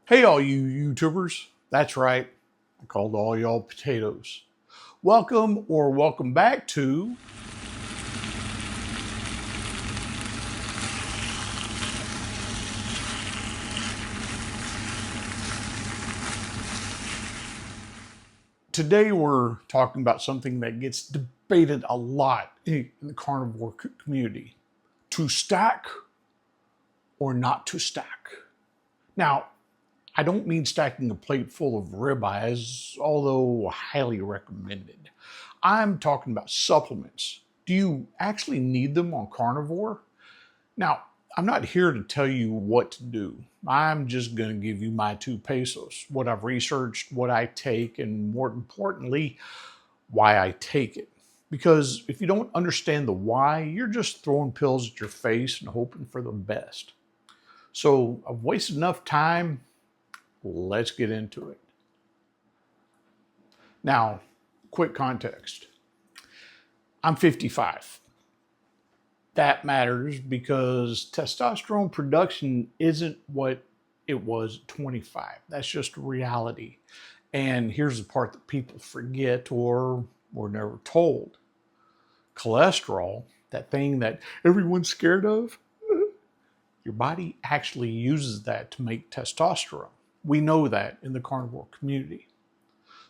Hey, all you YouTubers. That's right. I called all y'all potatoes. Welcome back to today. We're talking about something that gets debated a lot in the carnivore community: to stack or not to stack. Now, I don't mean stacking a plate full of ribeyes, although highly recommended. I'm talking about supplements. Do you actually need them on carnivore? Now, I'm not here to tell you what to do. I'm just going to give you my 2 pesos, what I've researched, what I take, and more importantly, why I take it. Because if you don't understand the why, you're just throwing pills at your face and hoping for the best. So I've wasted enough time. Let's get into it. Now, quick context. I'm 55. That matters because testosterone production isn't what it was at 25. That's just reality. And here's the part that people forget or were never told. Cholesterol, that thing that everyone's scared of, your body actually uses that to make testosterone. We know that in the carnivore community.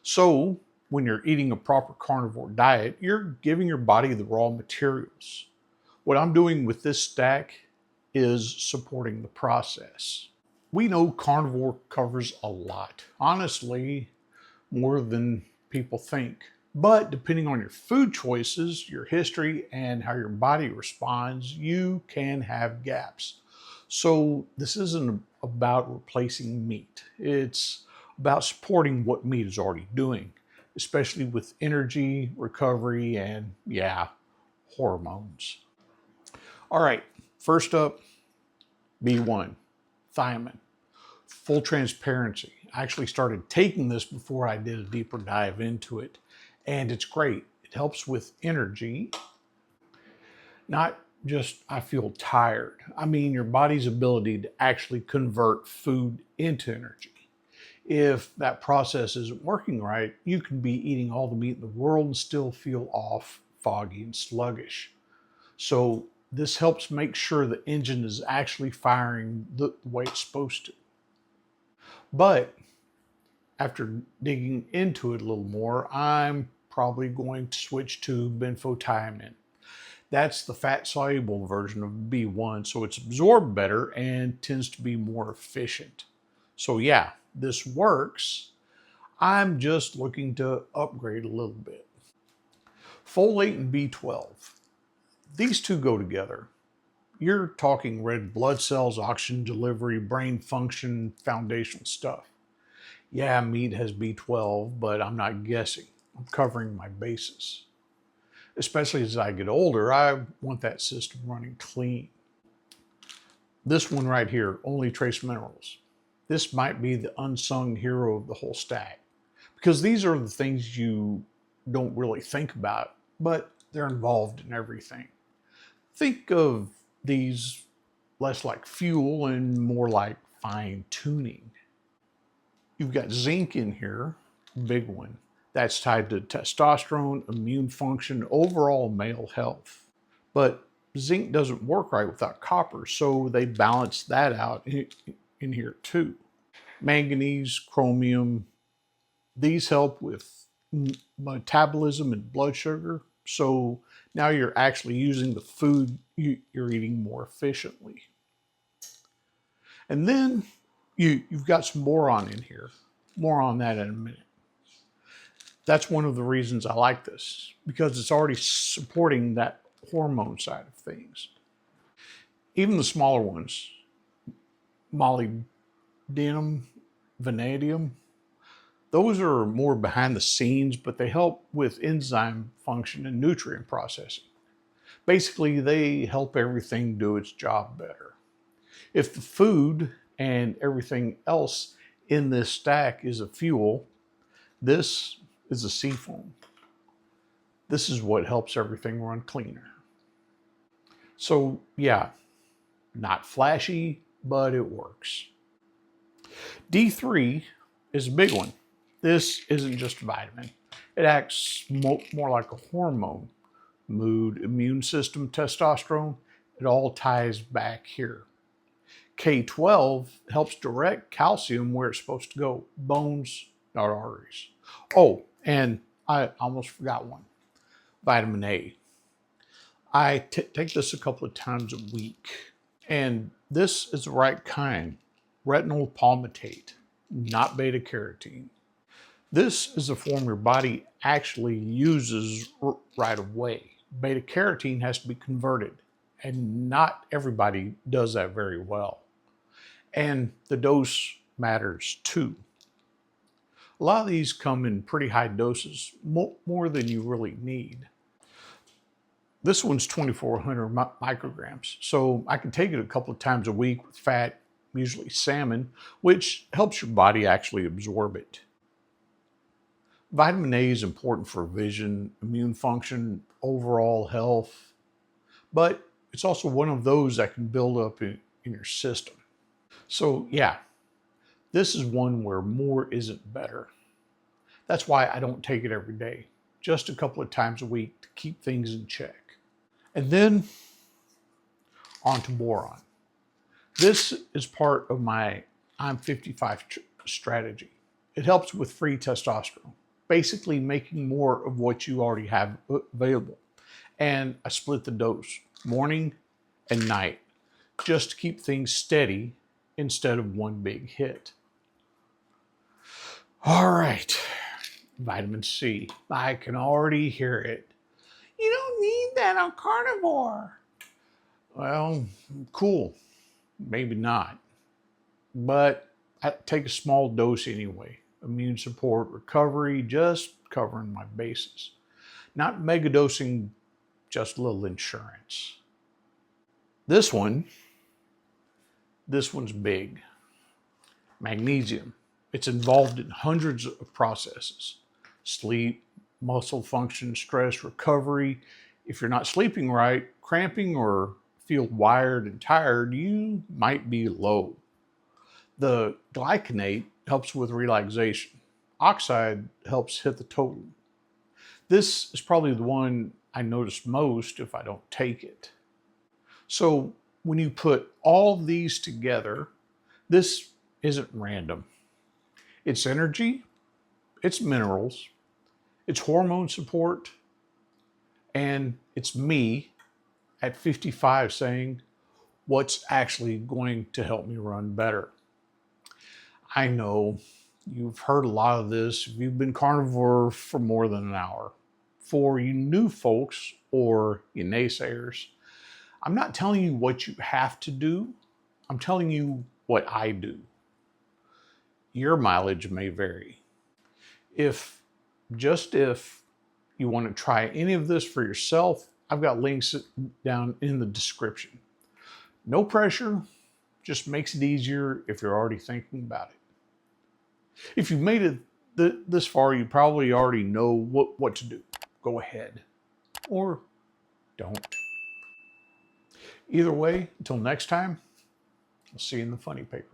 So when you're eating a proper carnivore diet, you're giving your body the raw materials. What I'm doing with this stack is supporting the process. We know carnivore covers a lot. Honestly, more than people think. But depending on your food choices, your history, and how your body responds, you can have gaps. So this isn't about replacing meat. It's about supporting what meat is already doing, especially with energy, recovery, and hormones. All right, first up, B1, thiamine. Full transparency. I actually started taking this before I did a deeper dive into it, and it's great. It helps with energy, not just I feel tired. I mean, your body's ability to actually convert food into energy. If that process isn't working right, you can be eating all the meat in the world and still feel off, foggy, and sluggish. So this helps make sure the engine is actually firing the way it's supposed to. But after digging into it a little more, I'm probably going to switch to benfotiamine. That's the fat-soluble version of B1, so it's absorbed better and tends to be more efficient. So yeah, this works. I'm just looking to upgrade a little bit. Folate and B12. These two go together. You're talking red blood cells, oxygen delivery, brain function, foundational stuff. Yeah, meat has B12, but I'm not guessing. I'm covering my bases. Especially as I get older, I want that system running clean. This one right here, only trace minerals. This might be the unsung hero of the whole stack because these are the things you don't really think about, but they're involved in everything. Think of these less like fuel and more like fine tuning. You've got zinc in here, big one. That's tied to testosterone, immune function, overall male health. But zinc doesn't work right without copper, so they balance that out in here too. Manganese, chromium, these help with metabolism and blood sugar. So now you're actually using the food you're eating more efficiently. And then you've got some boron in here. More on that in a minute. That's one of the reasons I like this, because it's already supporting that hormone side of things. Even the smaller ones, molybdenum, vanadium, those are more behind the scenes, but they help with enzyme function and nutrient processing. Basically, they help everything do its job better. If the food and everything else in this stack is a fuel, this is a seafoam. This is what helps everything run cleaner. So yeah, not flashy, but it works. D3 is a big one. This isn't just a vitamin. It acts more like a hormone. Mood, immune system, testosterone, it all ties back here. K12 helps direct calcium where it's supposed to go, bones, not arteries. Oh, and I almost forgot one, vitamin A. I take this a couple of times a week, and this is the right kind, retinol palmitate, not beta carotene. This is a form your body actually uses right away. Beta carotene has to be converted, and not everybody does that very well. And the dose matters too. A lot of these come in pretty high doses, more than you really need. This one's 2,400 micrograms, so I can take it a couple of times a week with fat, usually salmon, which helps your body actually absorb it. Vitamin A is important for vision, immune function, overall health, but it's also one of those that can build up in your system. So yeah, this is one where more isn't better. That's why I don't take it every day, just a couple of times a week to keep things in check. And then on to boron. This is part of my I'm 55 strategy. It helps with free testosterone, basically making more of what you already have available. And I split the dose, morning and night, just to keep things steady instead of one big hit. All right, vitamin C. I can already hear it. You don't need that on Carnivore. Well, cool. Maybe not. But I take a small dose anyway. Immune support, recovery, just covering my bases. Not mega dosing, just a little insurance. This one's big. Magnesium. It's involved in hundreds of processes. Sleep, muscle function, stress, recovery. If you're not sleeping right, cramping, or feel wired and tired, you might be low. The glycinate helps with relaxation. Oxide helps hit the total. This is probably the one I notice most if I don't take it. So when you put all these together, this isn't random. It's energy, it's minerals, it's hormone support, and it's me at 55 saying what's actually going to help me run better. I know you've heard a lot of this if you've been carnivore for more than an hour. For you new folks or you naysayers, I'm not telling you what you have to do. I'm telling you what I do. Your mileage may vary. If you want to try any of this for yourself, I've got links down in the description. No pressure, just makes it easier if you're already thinking about it. If you've made it this far, you probably already know what to do. Go ahead, or don't. Either way, until next time, I'll see you in the funny papers.